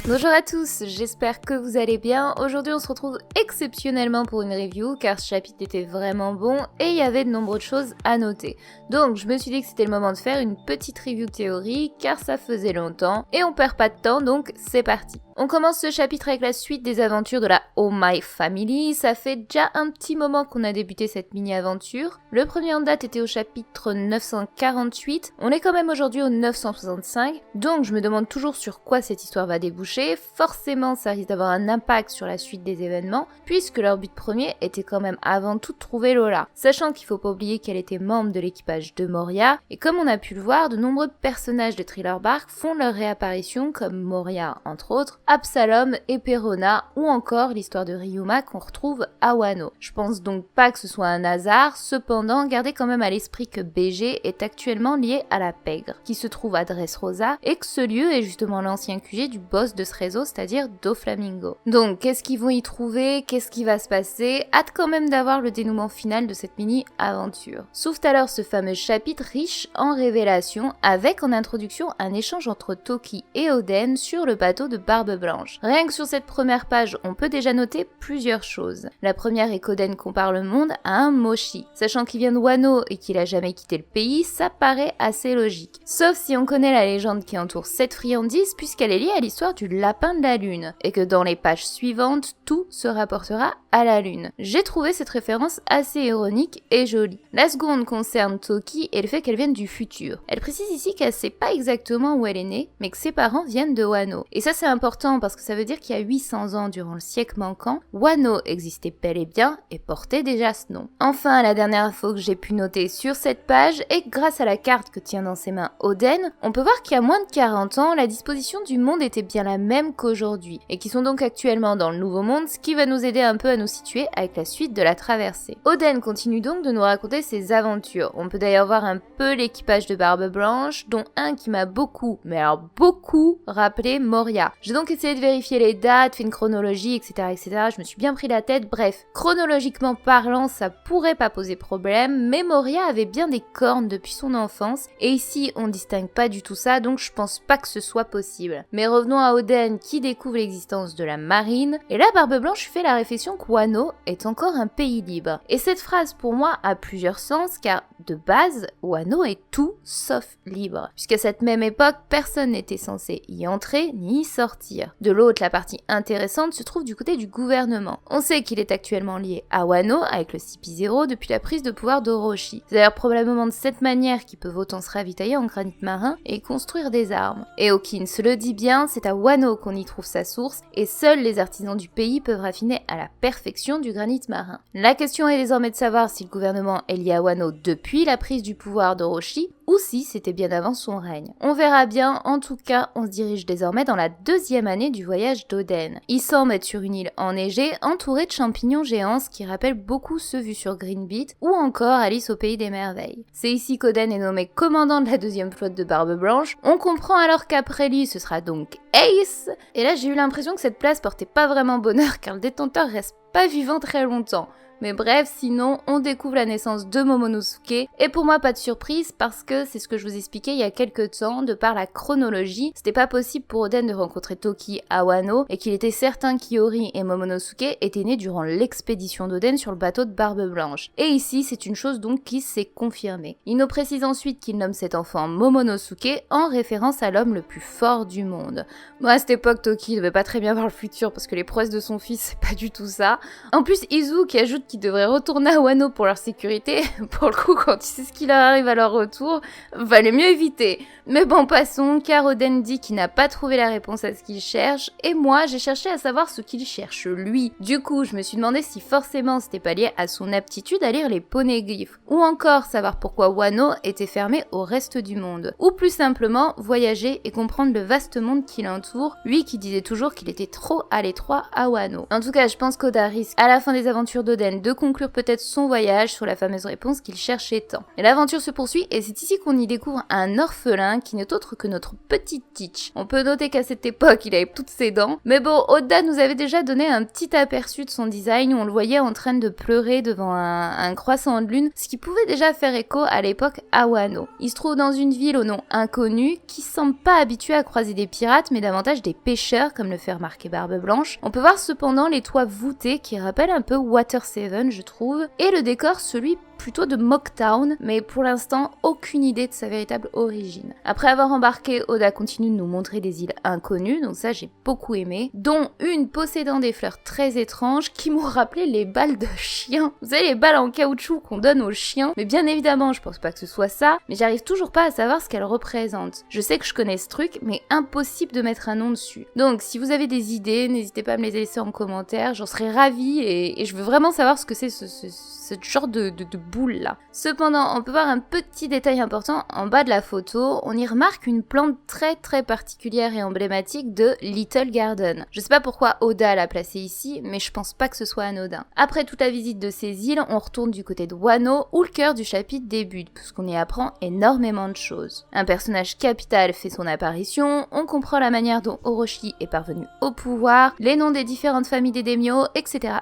Bonjour à tous, j'espère que vous allez bien. Aujourd'hui on se retrouve exceptionnellement pour une review car ce chapitre était vraiment bon et il y avait de nombreuses choses à noter. Donc je me suis dit que c'était le moment de faire une petite review théorique car ça faisait longtemps et on perd pas de temps donc c'est parti. On commence ce chapitre avec la suite des aventures de la Oh My Family. Ça fait déjà un petit moment qu'on a débuté cette mini-aventure. Le premier en date était au chapitre 948. On est quand même aujourd'hui au 965. Donc je me demande toujours sur quoi cette histoire va déboucher. Forcément ça risque d'avoir un impact sur la suite des événements puisque leur but premier était quand même avant tout de trouver Lola. Sachant qu'il faut pas oublier qu'elle était membre de l'équipage de Moria. Et comme on a pu le voir, de nombreux personnages de Thriller Bark font leur réapparition comme Moria entre autres, Absalom et Perona ou encore l'histoire de Ryuma qu'on retrouve à Wano. Je pense donc pas que ce soit un hasard, cependant gardez quand même à l'esprit que BG est actuellement lié à la Pègre, qui se trouve à Dressrosa et que ce lieu est justement l'ancien QG du boss de ce réseau, c'est-à-dire Doflamingo. Donc qu'est-ce qu'ils vont y trouver, qu'est-ce qui va se passer, hâte quand même d'avoir le dénouement final de cette mini-aventure. Sauf alors ce fameux chapitre riche en révélations avec en introduction un échange entre Toki et Oden sur le bateau de Barbe Blanche. Rien que sur cette première page, on peut déjà noter plusieurs choses. La première est qu'Oden compare le monde à un mochi. Sachant qu'il vient de Wano et qu'il a jamais quitté le pays, ça paraît assez logique. Sauf si on connaît la légende qui entoure cette friandise puisqu'elle est liée à l'histoire du lapin de la lune et que dans les pages suivantes, tout se rapportera à la lune. J'ai trouvé cette référence assez ironique et jolie. La seconde concerne Toki et le fait qu'elle vienne du futur. Elle précise ici qu'elle sait pas exactement où elle est née, mais que ses parents viennent de Wano. Et ça c'est important parce que ça veut dire qu'il y a 800 ans durant le siècle manquant, Wano existait bel et bien et portait déjà ce nom. Enfin, la dernière info que j'ai pu noter sur cette page est que grâce à la carte que tient dans ses mains Oden, on peut voir qu'il y a moins de 40 ans, la disposition du monde était bien la même qu'aujourd'hui et qu'ils sont donc actuellement dans le nouveau monde, ce qui va nous aider un peu à nous situer avec la suite de la traversée. Oden continue donc de nous raconter ses aventures. On peut d'ailleurs voir un peu l'équipage de Barbe Blanche, dont un qui m'a beaucoup, mais alors beaucoup, rappelé Moria. J'ai donc essayé de vérifier les dates, fait une chronologie, etc., etc. Je me suis bien pris la tête. Bref, chronologiquement parlant, ça pourrait pas poser problème, mais Moria avait bien des cornes depuis son enfance, et ici, on distingue pas du tout ça, donc je pense pas que ce soit possible. Mais revenons à Oden qui découvre l'existence de la marine, et là, Barbe Blanche fait la réflexion que Wano est encore un pays libre. Et cette phrase, pour moi, a plusieurs sens, car de base, Wano est tout sauf libre, puisqu'à cette même époque, personne n'était censé y entrer ni y sortir. De l'autre, la partie intéressante se trouve du côté du gouvernement. On sait qu'il est actuellement lié à Wano avec le CP0 depuis la prise de pouvoir d'Orochi. C'est d'ailleurs probablement de cette manière qu'ils peuvent autant se ravitailler en granit marin et construire des armes. Et Hawkins le dit bien, c'est à Wano qu'on y trouve sa source et seuls les artisans du pays peuvent raffiner à la perfection du granit marin. La question est désormais de savoir si le gouvernement est lié à Wano depuis la prise du pouvoir d'Orochi ou si c'était bien avant son règne. On verra bien, en tout cas, on se dirige désormais dans la deuxième année du voyage d'Oden. Il semble être sur une île enneigée, entourée de champignons géants, ce qui rappelle beaucoup ceux vus sur Green Beat, ou encore Alice au Pays des Merveilles. C'est ici qu'Oden est nommé commandant de la deuxième flotte de Barbe Blanche. On comprend alors qu'après lui, ce sera donc Ace. Et là, j'ai eu l'impression que cette place portait pas vraiment bonheur, car le détenteur reste pas vivant très longtemps. Mais bref, sinon, on découvre la naissance de Momonosuke, et pour moi, pas de surprise, parce que c'est ce que je vous expliquais il y a quelques temps, de par la chronologie, c'était pas possible pour Oden de rencontrer Toki à Wano, et qu'il était certain qu'Iori et Momonosuke étaient nés durant l'expédition d'Oden sur le bateau de Barbe Blanche. Et ici, c'est une chose donc qui s'est confirmée. Il nous précise ensuite qu'il nomme cet enfant Momonosuke en référence à l'homme le plus fort du monde. Moi, à cette époque, Toki devait pas très bien voir le futur, parce que les prouesses de son fils, c'est pas du tout ça. En plus, Izu, qui ajoute qui devraient retourner à Wano pour leur sécurité, pour le coup quand tu sais ce qui leur arrive à leur retour, valait mieux éviter. Mais bon passons, car Oden dit qu'il n'a pas trouvé la réponse à ce qu'il cherche, et moi j'ai cherché à savoir ce qu'il cherche lui. Du coup je me suis demandé si forcément c'était pas lié à son aptitude à lire les poneglyphes, ou encore savoir pourquoi Wano était fermé au reste du monde, ou plus simplement voyager et comprendre le vaste monde qui l'entoure, lui qui disait toujours qu'il était trop à l'étroit à Wano. En tout cas je pense qu'Oda risque à la fin des aventures d'Oden viennent de conclure peut-être son voyage sur la fameuse réponse qu'il cherchait tant. Et l'aventure se poursuit et c'est ici qu'on y découvre un orphelin qui n'est autre que notre petit Teach. On peut noter qu'à cette époque, il avait toutes ses dents, mais bon, Oda nous avait déjà donné un petit aperçu de son design où on le voyait en train de pleurer devant un croissant de lune, ce qui pouvait déjà faire écho à l'époque à Wano. Il se trouve dans une ville au nom inconnu qui semble pas habituée à croiser des pirates mais davantage des pêcheurs comme le fait remarquer Barbe Blanche. On peut voir cependant les toits voûtés qui rappellent un peu Water 7 je trouve, et le décor celui plutôt de Mocktown, mais pour l'instant aucune idée de sa véritable origine. Après avoir embarqué, Oda continue de nous montrer des îles inconnues, donc ça j'ai beaucoup aimé, dont une possédant des fleurs très étranges qui m'ont rappelé les balles de chiens. Vous savez les balles en caoutchouc qu'on donne aux chiens, mais bien évidemment je pense pas que ce soit ça, mais j'arrive toujours pas à savoir ce qu'elles représentent. Je sais que je connais ce truc, mais impossible de mettre un nom dessus. Donc si vous avez des idées, n'hésitez pas à me les laisser en commentaire, j'en serais ravie et je veux vraiment savoir ce que c'est ce genre de boule là. Cependant, on peut voir un petit détail important en bas de la photo, on y remarque une plante très particulière et emblématique de Little Garden. Je sais pas pourquoi Oda l'a placée ici, mais je pense pas que ce soit anodin. Après toute la visite de ces îles, on retourne du côté de Wano, où le cœur du chapitre débute, puisqu'on y apprend énormément de choses. Un personnage capital fait son apparition, on comprend la manière dont Orochi est parvenu au pouvoir, les noms des différentes familles des daimyo, etc.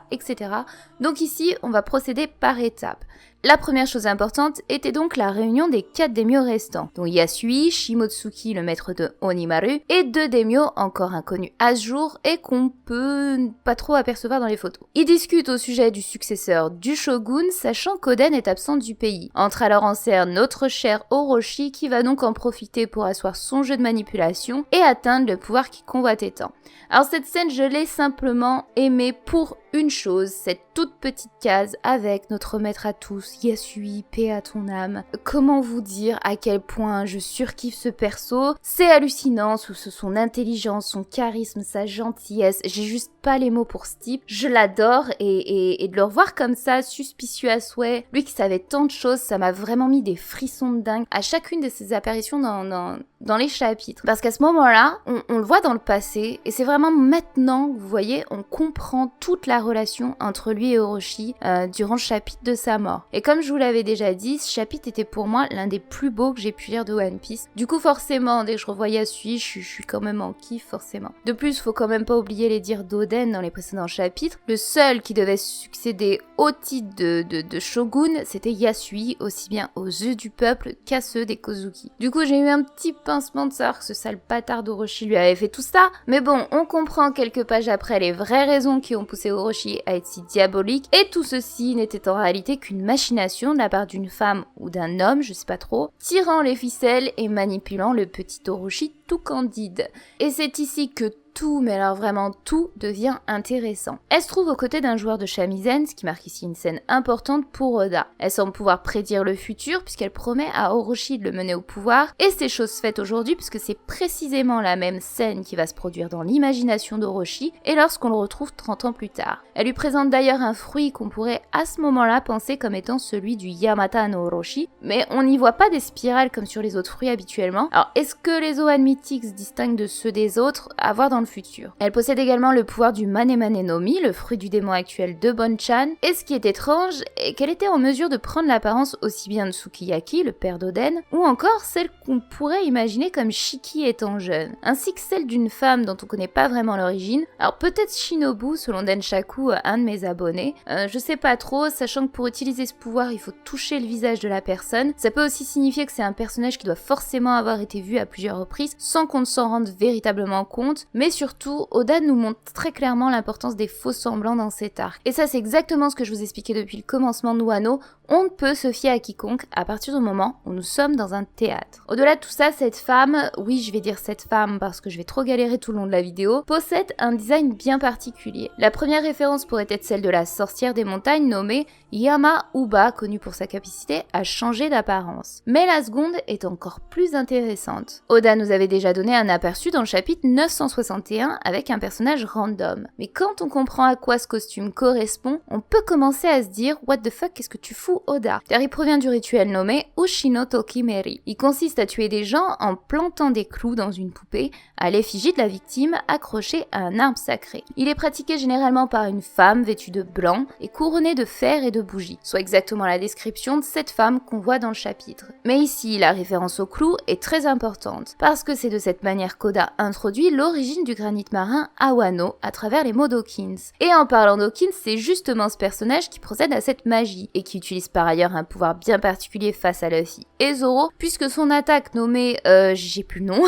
Donc ici, on va procéder par étapes. La première chose importante était donc la réunion des 4 daimyo restants, dont Yasui, Shimotsuki, le maître de Onimaru, et 2 daimyo encore inconnus à ce jour et qu'on peut pas trop apercevoir dans les photos. Ils discutent au sujet du successeur du shogun, sachant qu'Oden est absent du pays. Entre alors en scène notre cher Orochi qui va donc en profiter pour asseoir son jeu de manipulation et atteindre le pouvoir qui convoitait tant. Alors cette scène, je l'ai simplement aimée pour une chose, cette toute petite case avec notre maître à tous, Yasui, paix à ton âme. Comment vous dire à quel point je surkiffe ce perso? C'est hallucinant sous son intelligence, son charisme, sa gentillesse. J'ai juste pas les mots pour ce type. Je l'adore et de le revoir comme ça, suspicieux à souhait, lui qui savait tant de choses, ça m'a vraiment mis des frissons de dingue à chacune de ses apparitions dans les chapitres. Parce qu'à ce moment-là, on le voit dans le passé et c'est vraiment maintenant que vous voyez, on comprend toute la relation entre lui et Orochi durant le chapitre de sa mort. Et comme je vous l'avais déjà dit, ce chapitre était pour moi l'un des plus beaux que j'ai pu lire de One Piece. Du coup forcément, dès que je revois Yasui, je suis quand même en kiff forcément. De plus, faut quand même pas oublier les dires d'Oden dans les précédents chapitres. Le seul qui devait succéder au titre de Shogun, c'était Yasui, aussi bien aux yeux du peuple qu'à ceux des Kozuki. Du coup, j'ai eu un petit pincement de savoir que ce sale bâtard d'Orochi lui avait fait tout ça, mais bon, on comprend quelques pages après les vraies raisons qui ont poussé Orochi à être si diabolique, et tout ceci n'était en réalité qu'une machination de la part d'une femme ou d'un homme, je sais pas trop, tirant les ficelles et manipulant le petit Orochi tout candide. Et c'est ici que tout, mais alors vraiment tout, devient intéressant. Elle se trouve aux côtés d'un joueur de shamisen, ce qui marque ici une scène importante pour Oda. Elle semble pouvoir prédire le futur puisqu'elle promet à Orochi de le mener au pouvoir, et c'est chose faite aujourd'hui puisque c'est précisément la même scène qui va se produire dans l'imagination d'Orochi et lorsqu'on le retrouve 30 ans plus tard. Elle lui présente d'ailleurs un fruit qu'on pourrait à ce moment-là penser comme étant celui du Yamata no Orochi, mais on n'y voit pas des spirales comme sur les autres fruits habituellement. Alors est-ce que les Zoan mythiques se distinguent de ceux des autres? À voir dans le futur. Elle possède également le pouvoir du Manemane no Mi, le fruit du démon actuel de Bonchan, et ce qui est étrange est qu'elle était en mesure de prendre l'apparence aussi bien de Sukiyaki, le père d'Oden, ou encore celle qu'on pourrait imaginer comme Shiki étant jeune, ainsi que celle d'une femme dont on connaît pas vraiment l'origine, alors peut-être Shinobu selon Denshaku, un de mes abonnés, je sais pas trop, sachant que pour utiliser ce pouvoir il faut toucher le visage de la personne, ça peut aussi signifier que c'est un personnage qui doit forcément avoir été vu à plusieurs reprises sans qu'on ne s'en rende véritablement compte, mais surtout, Oda nous montre très clairement l'importance des faux semblants dans cet arc. Et ça c'est exactement ce que je vous expliquais depuis le commencement de Wano, on ne peut se fier à quiconque à partir du moment où nous sommes dans un théâtre. Au-delà de tout ça, cette femme, oui je vais dire cette femme parce que je vais trop galérer tout le long de la vidéo, possède un design bien particulier. La première référence pourrait être celle de la sorcière des montagnes nommée Yama Uba, connue pour sa capacité à changer d'apparence. Mais la seconde est encore plus intéressante. Oda nous avait déjà donné un aperçu dans le chapitre 961 avec un personnage random. Mais quand on comprend à quoi ce costume correspond, on peut commencer à se dire « What the fuck, qu'est-ce que tu fous beaucoup Oda, car il provient du rituel nommé Ushino Tokimeri. Il consiste à tuer des gens en plantant des clous dans une poupée à l'effigie de la victime accrochée à un arbre sacré. Il est pratiqué généralement par une femme vêtue de blanc et couronnée de fer et de bougies, soit exactement la description de cette femme qu'on voit dans le chapitre. Mais ici, la référence au clou est très importante, parce que c'est de cette manière qu'Oda introduit l'origine du granit marin à Wano à travers les mots d'Hawkins. Et en parlant d'Hawkins, c'est justement ce personnage qui procède à cette magie, et qui utilise par ailleurs un pouvoir bien particulier face à Luffy et Zoro, puisque son attaque nommée, j'ai plus le nom,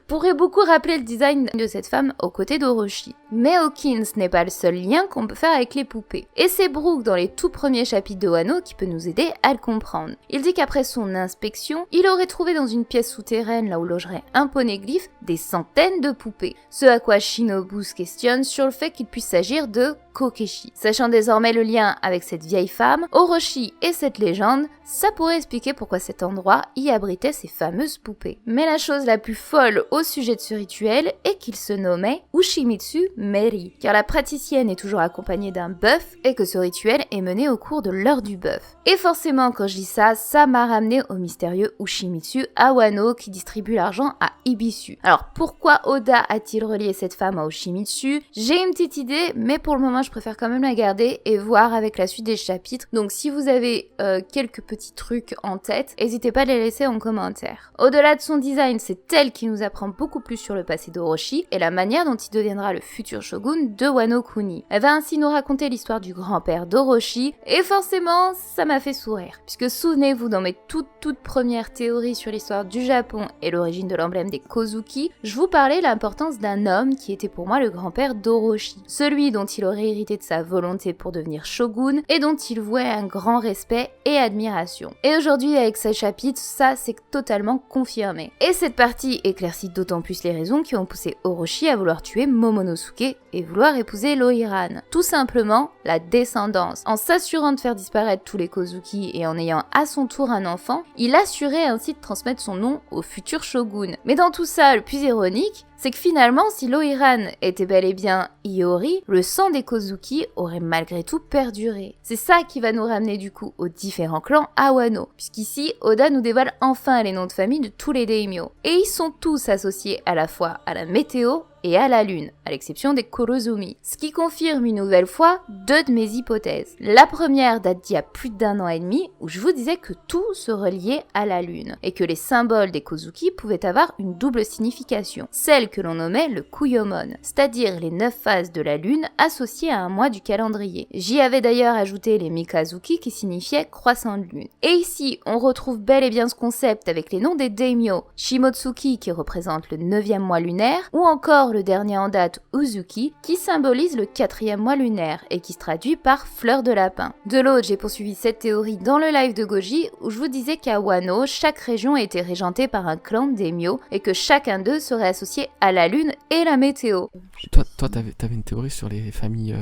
pourrait beaucoup rappeler le design de cette femme aux côtés d'Orochi. Mais Hawkins n'est pas le seul lien qu'on peut faire avec les poupées. Et c'est Brook dans les tout premiers chapitres de Wano qui peut nous aider à le comprendre. Il dit qu'après son inspection, il aurait trouvé dans une pièce souterraine là où logerait un poneglyphe des centaines de poupées. Ce à quoi Shinobu se questionne sur le fait qu'il puisse s'agir de Kokeshi. Sachant désormais le lien avec cette vieille femme, Orochi et cette légende, ça pourrait expliquer pourquoi cet endroit y abritait ces fameuses poupées. Mais la chose la plus folle au sujet de ce rituel est qu'il se nommait Ushimitsu Meri, car la praticienne est toujours accompagnée d'un bœuf et que ce rituel est mené au cours de l'heure du bœuf. Et forcément, quand je dis ça, ça m'a ramené au mystérieux Ushimitsu à Wano qui distribue l'argent à Ibisu. Alors pourquoi Oda a-t-il relié cette femme à Ushimitsu? J'ai une petite idée, mais pour le moment je préfère quand même la garder et voir avec la suite des chapitres. Donc si vous avez quelques petits trucs en tête, n'hésitez pas à les laisser en commentaire. Au-delà de son design, c'est elle qui nous apprend beaucoup plus sur le passé d'Orochi et la manière dont il deviendra le futur shogun de Wano Kuni. Elle va ainsi nous raconter l'histoire du grand-père d'Orochi et forcément ça m'a fait sourire. Puisque souvenez-vous, dans mes toutes premières théories sur l'histoire du Japon et l'origine de l'emblème des Kozuki, je vous parlais de l'importance d'un homme qui était pour moi le grand-père d'Orochi. Celui dont il aurait hérité de sa volonté pour devenir shogun et dont il vouait un grand respect et admiration. Et aujourd'hui avec ce chapitre, ça c'est totalement confirmé. Et cette partie éclaircit d'autant plus les raisons qui ont poussé Orochi à vouloir tuer Momonosuke et vouloir épouser Lohiran. Tout simplement la descendance. En s'assurant de faire disparaître tous les Kozuki et en ayant à son tour un enfant, il assurait ainsi de transmettre son nom au futur shogun. Mais dans tout ça, le plus ironique, c'est que finalement, si Lohiran était bel et bien Iori, le sang des Kozuki aurait malgré tout perduré. C'est ça qui va nous ramener du coup aux différents clans à Wano, puisqu'ici, Oda nous dévoile enfin les noms de famille de tous les daimyo. Et ils sont tous associés à la fois à la météo et à la lune, à l'exception des Kurozumi. Ce qui confirme une nouvelle fois deux de mes hypothèses. La première date d'il y a plus d'1 an et demi, où je vous disais que tout se reliait à la lune, et que les symboles des Kozuki pouvaient avoir une double signification, celle que l'on nommait le Kuyomon, c'est-à-dire les 9 phases de la lune associées à un mois du calendrier. J'y avais d'ailleurs ajouté les Mikazuki qui signifiaient croissant de lune. Et ici, on retrouve bel et bien ce concept avec les noms des daimyo, Shimotsuki qui représente le 9e mois lunaire, ou encore le dernier en date, Uzuki, qui symbolise le 4e mois lunaire et qui se traduit par fleur de lapin. De l'autre, j'ai poursuivi cette théorie dans le live de Goji où je vous disais qu'à Wano, chaque région était régentée par un clan daimyo et que chacun d'eux serait associé à la lune et la météo. Toi, t'avais une théorie sur les familles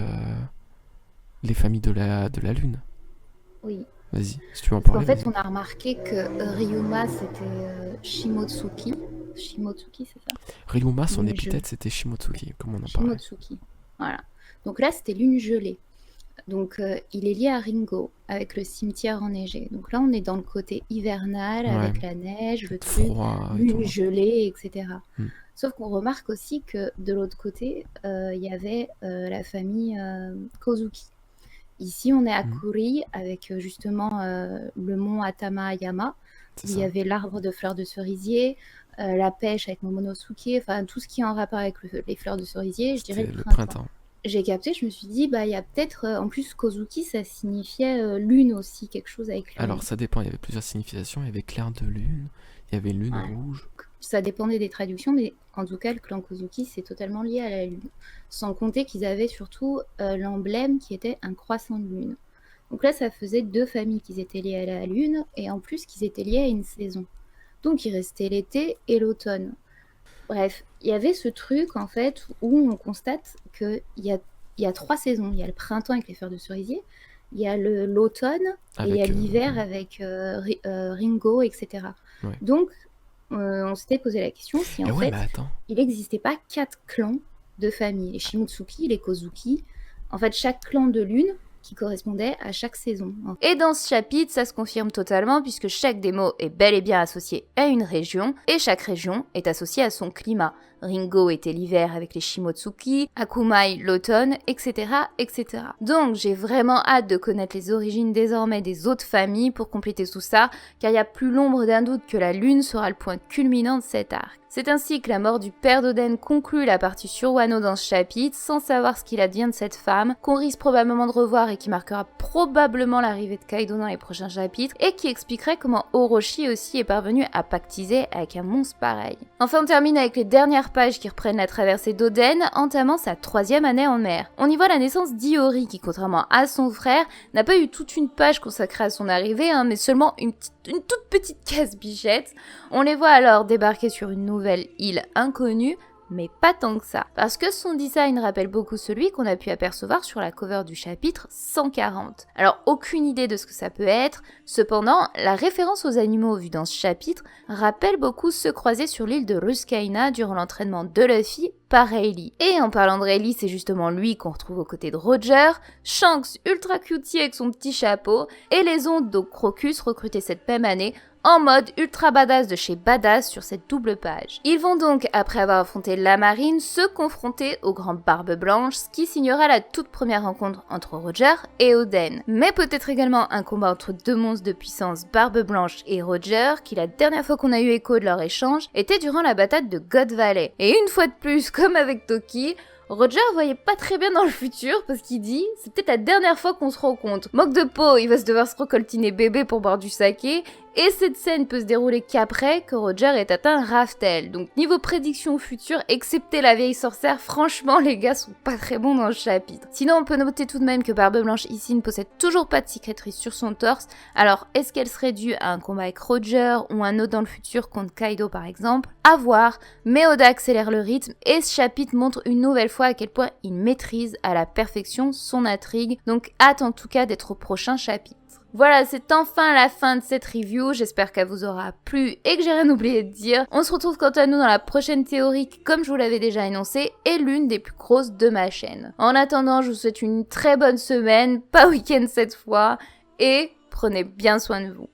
de la lune. Oui. Vas-y, si tu veux en Parce parler. qu'en fait, on a remarqué que Ryuma c'était Shimotsuki. Shimotsuki, c'est ça? Ryuma, son Lune épithète, c'était Shimotsuki, comme on en parlait. Shimotsuki. Voilà. Donc là, c'était lune gelée. Donc il est lié à Ringo avec le cimetière enneigé. Donc là, on est dans le côté hivernal avec la neige, le truc, Froid et lune tout. gelée, etc. Mm. Sauf qu'on remarque aussi que de l'autre côté, il y avait la famille Kozuki. Ici, on est à Kuri avec justement le mont Atama-Yama. C'est Il ça. y avait l'arbre de fleurs de cerisier, la pêche avec Momonosuke, enfin tout ce qui est en rapport avec les fleurs de cerisier, je dirais C'était le le printemps. printemps. J'ai capté, je me suis dit, bah il y a peut-être, en plus Kozuki, ça signifiait lune aussi, quelque chose avec lune. Alors, ça dépend, il y avait plusieurs significations. Il y avait clair de lune, il y avait lune rouge. Ça dépendait des traductions, mais en tout cas, le clan Kozuki, c'est totalement lié à la lune. Sans compter qu'ils avaient surtout l'emblème qui était un croissant de lune. Donc là, ça faisait 2 familles qui étaient liées à la lune, et en plus qu'ils étaient liés à une saison. Donc il restait l'été et l'automne. Bref, il y avait ce truc en fait où on constate qu'il y a 3 saisons. Il y a le printemps avec les fleurs de cerisier, il y a l'automne et il y a l'hiver avec Ringo, etc. Ouais. Donc on s'était posé la question si en fait il n'existait pas 4 clans de famille. Les Shimotsuki, les Kozuki, en fait chaque clan de lune qui correspondaient à chaque saison. Et dans ce chapitre, ça se confirme totalement puisque chaque des mots est bel et bien associé à une région et chaque région est associée à son climat. Ringo était l'hiver avec les Shimotsuki, Akumai l'automne, etc., etc. Donc j'ai vraiment hâte de connaître les origines désormais des autres familles pour compléter tout ça, car il n'y a plus l'ombre d'un doute que la lune sera le point culminant de cet arc. C'est ainsi que la mort du père d'Oden conclut la partie sur Wano dans ce chapitre, sans savoir ce qu'il advient de cette femme, qu'on risque probablement de revoir et qui marquera probablement l'arrivée de Kaido dans les prochains chapitres, et qui expliquerait comment Orochi aussi est parvenu à pactiser avec un monstre pareil. Enfin on termine avec les dernières pages qui reprennent la traversée d'Oden, entamant sa 3e année en mer. On y voit la naissance d'Iori qui, contrairement à son frère, n'a pas eu toute une page consacrée à son arrivée, mais seulement une toute petite case bichette. On les voit alors débarquer sur une nouvelle île inconnue, mais pas tant que ça, parce que son design rappelle beaucoup celui qu'on a pu apercevoir sur la cover du chapitre 140. Alors aucune idée de ce que ça peut être, cependant la référence aux animaux vus dans ce chapitre rappelle beaucoup ceux croisés sur l'île de Ruskaina durant l'entraînement de Luffy par Rayleigh. Et en parlant de Rayleigh, c'est justement lui qu'on retrouve aux côtés de Roger, Shanks ultra cutie avec son petit chapeau, et les ondes d'Ocrocus recrutés cette même année en mode ultra badass de chez Badass sur cette double page. Ils vont donc, après avoir affronté la marine, se confronter au grand Barbe Blanche, ce qui signera la toute première rencontre entre Roger et Oden. Mais peut-être également un combat entre deux monstres de puissance, Barbe Blanche et Roger, qui la dernière fois qu'on a eu écho de leur échange était durant la bataille de God Valley. Et une fois de plus, comme avec Toki, Roger voyait pas très bien dans le futur parce qu'il dit « c'est peut-être la dernière fois qu'on se rencontre ». Moque de peau, il va se devoir se recoltiner bébé pour boire du saké, et cette scène peut se dérouler qu'après que Roger ait atteint Raftel. Donc niveau prédiction future, excepté la vieille sorcière, franchement les gars sont pas très bons dans le chapitre. Sinon on peut noter tout de même que Barbe Blanche ici ne possède toujours pas de cicatrice sur son torse, alors est-ce qu'elle serait due à un combat avec Roger ou un autre dans le futur contre Kaido par exemple? À voir, mais Oda accélère le rythme et ce chapitre montre une nouvelle fois à quel point il maîtrise à la perfection son intrigue, donc hâte en tout cas d'être au prochain chapitre. Voilà, c'est enfin la fin de cette review, j'espère qu'elle vous aura plu et que j'ai rien oublié de dire. On se retrouve quant à nous dans la prochaine théorie qui, comme je vous l'avais déjà annoncé, est l'une des plus grosses de ma chaîne. En attendant, je vous souhaite une très bonne semaine, pas week-end cette fois, et prenez bien soin de vous.